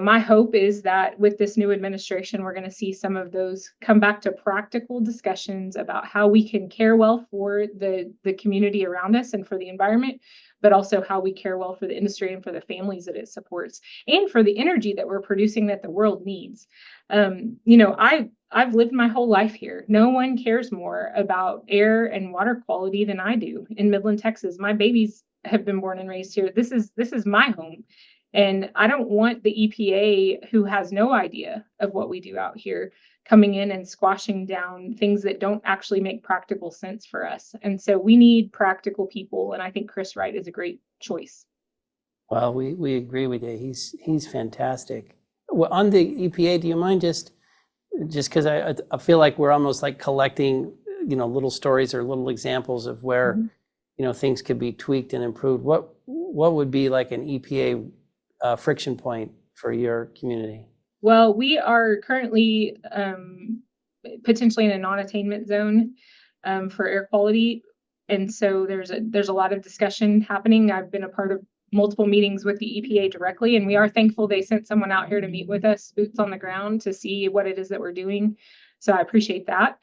my hope is that with this new administration, we're going to see some of those come back to practical discussions about how we can care well for the community around us and for the environment, but also how we care well for the industry and for the families that it supports and for the energy that we're producing that the world needs. I've lived my whole life here. No one cares more about air and water quality than I do in Midland, Texas. My babies have been born and raised here. This is my home. And I don't want the EPA, who has no idea of what we do out here, coming in and squashing down things that don't actually make practical sense for us. And so we need practical people. And I think Chris Wright is a great choice. Well, we agree with you. He's fantastic. Well, on the EPA, do you mind just because I feel like we're almost like collecting, little stories or little examples of where, things could be tweaked and improved. What would be like an EPA friction point for your community? Well, we are currently potentially in a non-attainment zone for air quality. And so there's a lot of discussion happening. I've been a part of multiple meetings with the EPA directly, and we are thankful they sent someone out here to meet with us, boots on the ground, to see what it is that we're doing. So I appreciate that.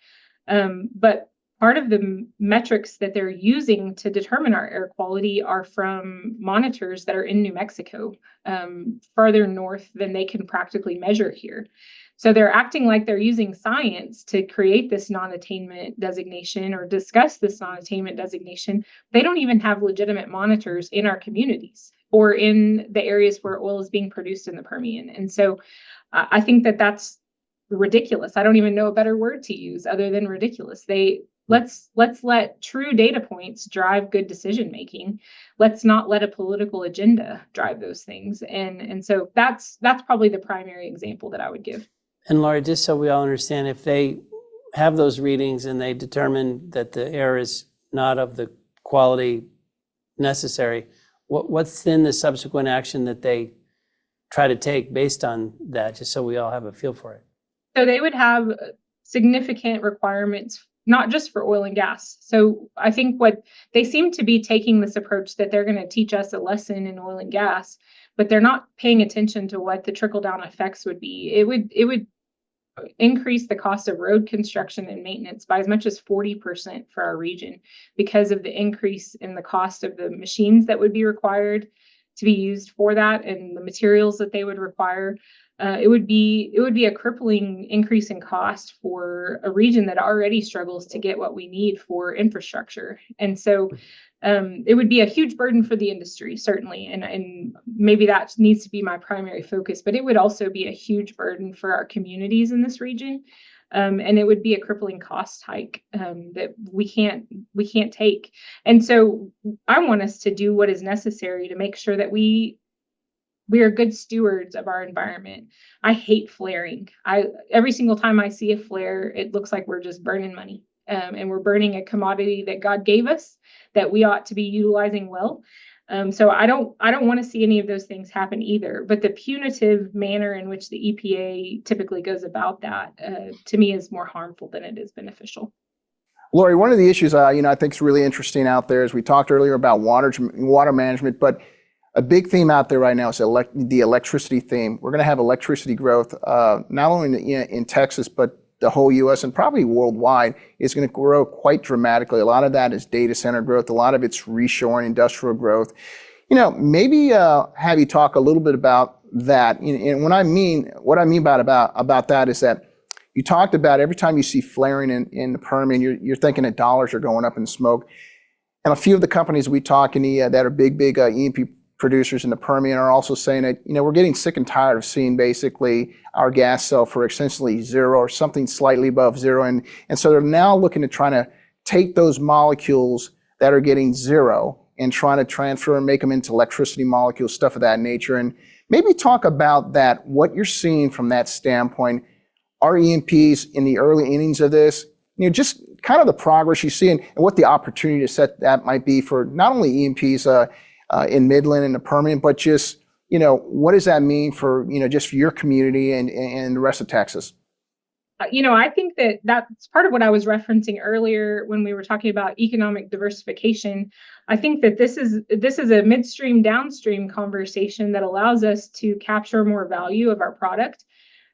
But part of the metrics that they're using to determine our air quality are from monitors that are in New Mexico, farther north than they can practically measure here. So they're acting like they're using science to create this non-attainment designation or discuss this non-attainment designation. They don't even have legitimate monitors in our communities or in the areas where oil is being produced in the Permian. And so I think that that's ridiculous. I don't even know a better word to use other than ridiculous. Let's let true data points drive good decision making. Let's not let a political agenda drive those things. And so that's probably the primary example that I would give. And Laurie, just so we all understand, if they have those readings and they determine that the air is not of the quality necessary, what's then the subsequent action that they try to take based on that, just so we all have a feel for it? So they would have significant requirements, not just for oil and gas. So I think what they seem to be taking this approach that they're going to teach us a lesson in oil and gas, but they're not paying attention to what the trickle down effects would be. It would increase the cost of road construction and maintenance by as much as 40% for our region because of the increase in the cost of the machines that would be required to be used for that and the materials that they would require. It would be a crippling increase in cost for a region that already struggles to get what we need for infrastructure. And so it would be a huge burden for the industry, certainly. And maybe that needs to be my primary focus, but it would also be a huge burden for our communities in this region. And it would be a crippling cost hike that we can't take. And so I want us to do what is necessary to make sure that we are good stewards of our environment. I hate flaring. Every single time I see a flare, it looks like we're just burning money. And we're burning a commodity that God gave us that we ought to be utilizing well. So I don't want to see any of those things happen either. But the punitive manner in which the EPA typically goes about that, to me, is more harmful than it is beneficial. Laurie, one of the issues I think is really interesting out there is we talked earlier about water management, but a big theme out there right now is the electricity theme. We're going to have electricity growth not only in Texas, but the whole U.S. and probably worldwide is going to grow quite dramatically. A lot of that is data center growth. A lot of it's reshoring, industrial growth. Maybe have you talk a little bit about that. And what I mean about that is that you talked about every time you see flaring in the Permian, you're thinking that dollars are going up in smoke. And a few of the companies we talk in that are big E&P producers in the Permian are also saying that, we're getting sick and tired of seeing basically our gas sell for essentially zero or something slightly above zero. And so they're now looking to try to take those molecules that are getting zero and trying to transfer and make them into electricity molecules, stuff of that nature. And maybe talk about that, what you're seeing from that standpoint. Are E&Ps in the early innings of this? Just kind of the progress you see and what the opportunity to set that might be for not only E&Ps in Midland and the Permian, but just, what does that mean for, just for your community and the rest of Texas? I think that's part of what I was referencing earlier when we were talking about economic diversification. I think that this is a midstream downstream conversation that allows us to capture more value of our product.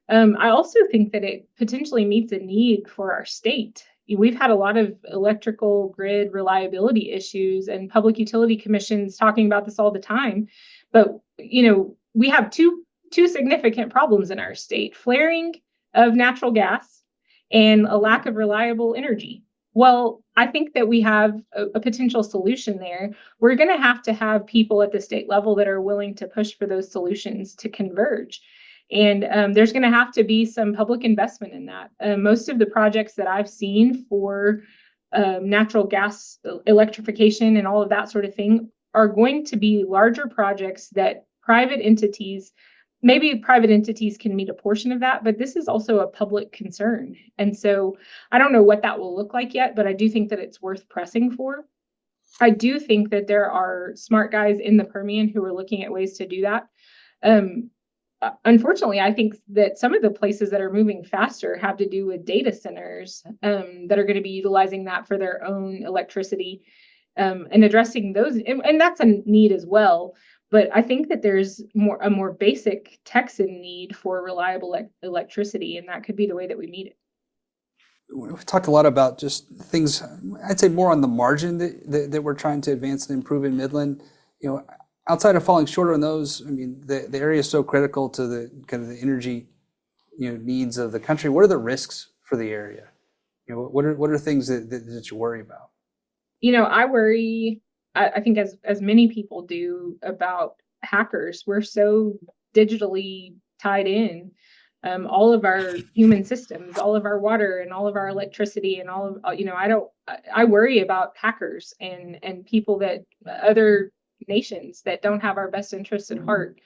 I also think that it potentially meets a need for our state. We've had a lot of electrical grid reliability issues and public utility commissions talking about this all the time. But, we have two significant problems in our state: flaring of natural gas and a lack of reliable energy. Well, I think that we have a potential solution there. We're going to have people at the state level that are willing to push for those solutions to converge. And there's going to have to be some public investment in that. Most of the projects that I've seen for natural gas electrification and all of that sort of thing are going to be larger projects that maybe private entities can meet a portion of that, but this is also a public concern. And so I don't know what that will look like yet, but I do think that it's worth pressing for. I do think that there are smart guys in the Permian who are looking at ways to do that. Unfortunately, I think that some of the places that are moving faster have to do with data centers that are going to be utilizing that for their own electricity and addressing those. And that's a need as well. But I think that there's a more basic Texan need for reliable electricity, and that could be the way that we meet it. We've talked a lot about just things, I'd say more on the margin that we're trying to advance and improve in Midland. Outside of falling short on those, I mean, the area is so critical to the kind of the energy, needs of the country. What are the risks for the area? What are things that you worry about? I worry, I think as many people do, about hackers. We're so digitally tied in. All of our human systems, all of our water and all of our electricity and all of, I worry about hackers and people that other nations that don't have our best interests at heart.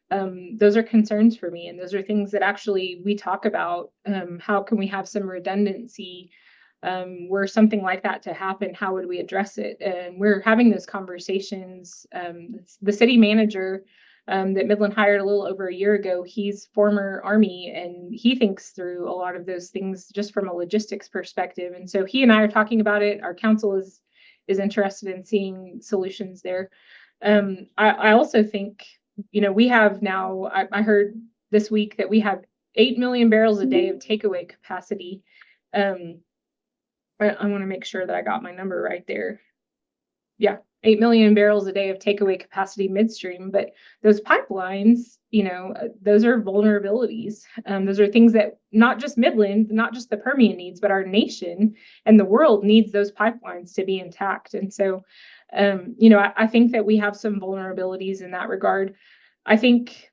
Those are concerns for me, and those are things that actually we talk about. How can we have some redundancy were something like that to happen? How would we address it? And we're having those conversations. The city manager that Midland hired a little over a year ago, he's former Army, and he thinks through a lot of those things just from a logistics perspective. And so he and I are talking about it. Our council is interested in seeing solutions there. I also think, we have now, I heard this week that we have 8 million barrels a day of takeaway capacity. I want to make sure that I got my number right there. Yeah, 8 million barrels a day of takeaway capacity midstream. But those pipelines, those are vulnerabilities. Those are things that not just Midland, not just the Permian needs, but our nation and the world needs those pipelines to be intact. And so, I think that we have some vulnerabilities in that regard. I think,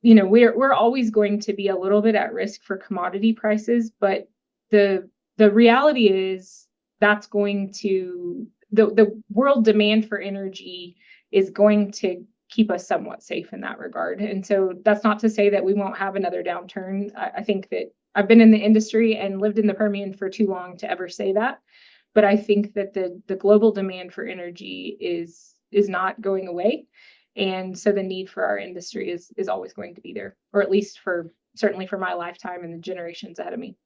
we're always going to be a little bit at risk for commodity prices, but the reality is that's going to, the world demand for energy is going to keep us somewhat safe in that regard. And so that's not to say that we won't have another downturn. I think that I've been in the industry and lived in the Permian for too long to ever say that. But I think that the global demand for energy is not going away. And so the need for our industry is always going to be there, or at least certainly for my lifetime and the generations ahead of me.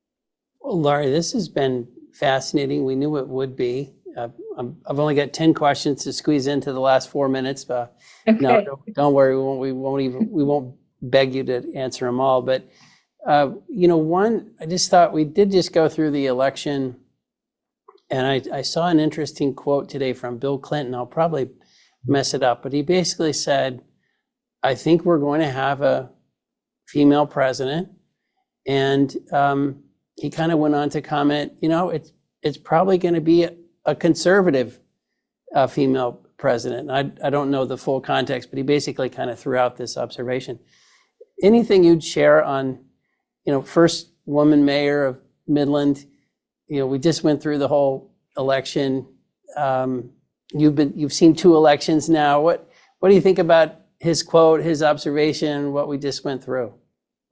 Well, Laurie, this has been fascinating. We knew it would be. I've only got 10 questions to squeeze into the last 4 minutes, but Okay. No, don't worry. We won't beg you to answer them all. But one, I just thought we did just go through the election, and I saw an interesting quote today from Bill Clinton. I'll probably mess it up, but he basically said, "I think we're going to have a female president," and he kind of went on to comment, it's probably going to be a conservative female president. I don't know the full context, but he basically kind of threw out this observation. Anything you'd share on, first woman mayor of Midland? We just went through the whole election. You've seen 2 elections now. What do you think about his quote, his observation, what we just went through?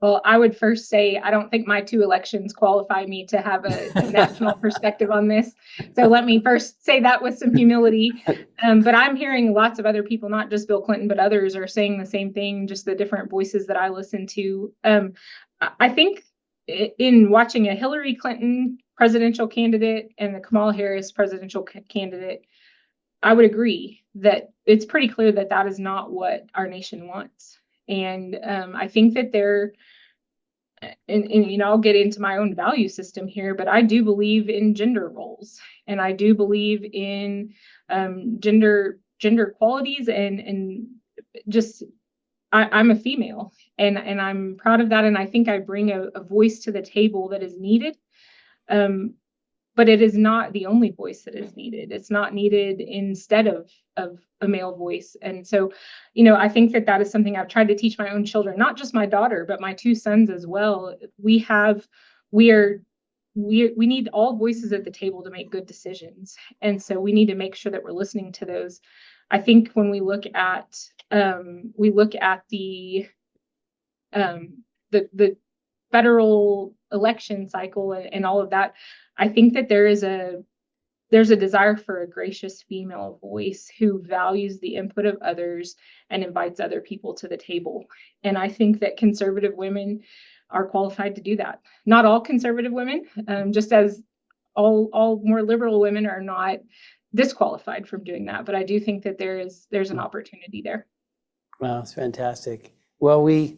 Well, I would first say I don't think my 2 elections qualify me to have a national perspective on this. So let me first say that with some humility. But I'm hearing lots of other people, not just Bill Clinton, but others are saying the same thing, just the different voices that I listen to. I think in watching a Hillary Clinton presidential candidate and the Kamala Harris presidential candidate, I would agree that it's pretty clear that that is not what our nation wants. And I think that and I'll get into my own value system here, but I do believe in gender roles, and I do believe in gender qualities, and just I'm a female, and I'm proud of that, and I think I bring a voice to the table that is needed. But it is not the only voice that is needed. It's not needed instead of a male voice. And so, I think that is something I've tried to teach my own children, not just my daughter, but my 2 sons as well. We need all voices at the table to make good decisions. And so we need to make sure that we're listening to those. I think when we look at the federal election cycle and all of that, I think that there's a desire for a gracious female voice who values the input of others and invites other people to the table. And I think that conservative women are qualified to do that. Not all conservative women, just as all more liberal women are not disqualified from doing that. But I do think that there's an opportunity there. Wow, it's fantastic. Well, we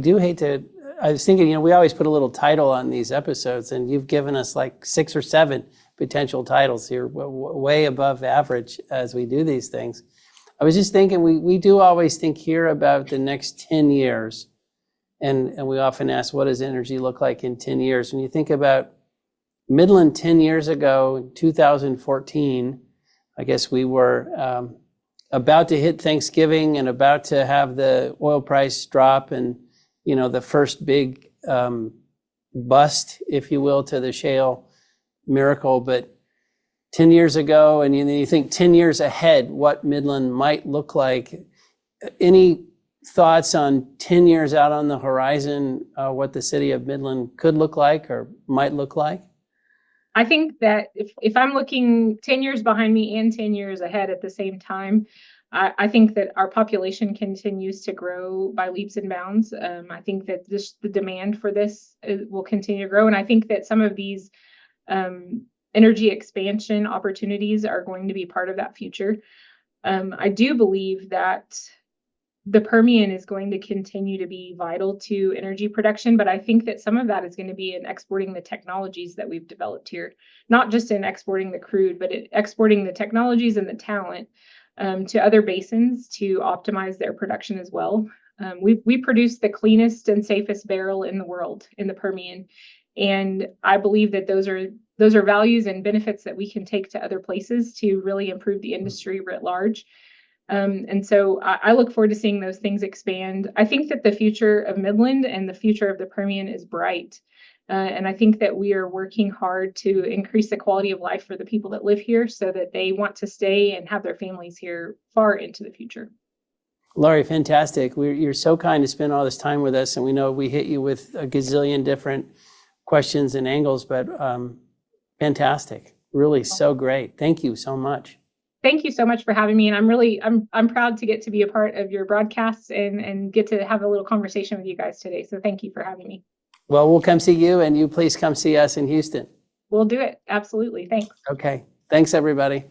do hate to. I was thinking, we always put a little title on these episodes, and you've given us like 6 or 7 potential titles here, way above average as we do these things. I was just thinking, we do always think here about the next 10 years, and we often ask, what does energy look like in 10 years? When you think about Midland 10 years ago, in 2014, I guess we were about to hit Thanksgiving and about to have the oil price drop, and the first big bust, if you will, to the shale miracle. But 10 years ago, and you think 10 years ahead, what Midland might look like. Any thoughts on 10 years out on the horizon, what the city of Midland could look like or might look like? I think that if I'm looking 10 years behind me and 10 years ahead at the same time, I think that our population continues to grow by leaps and bounds. I think that the demand for this will continue to grow. And I think that some of these energy expansion opportunities are going to be part of that future. I do believe that the Permian is going to continue to be vital to energy production, but I think that some of that is going to be in exporting the technologies that we've developed here, not just in exporting the crude, but exporting the technologies and the talent to other basins to optimize their production as well. We produce the cleanest and safest barrel in the world in the Permian, and I believe that those are values and benefits that we can take to other places to really improve the industry writ large. And so I look forward to seeing those things expand. I think that the future of Midland and the future of the Permian is bright. And I think that we are working hard to increase the quality of life for the people that live here so that they want to stay and have their families here far into the future. Laurie, fantastic. You're so kind to spend all this time with us. And we know we hit you with a gazillion different questions and angles, but fantastic. Really so great. Thank you so much. Thank you so much for having me. And I'm proud to get to be a part of your broadcasts and get to have a little conversation with you guys today. So thank you for having me. Well, we'll come see you, and you please come see us in Houston. We'll do it. Absolutely. Thanks. Okay. Thanks, everybody.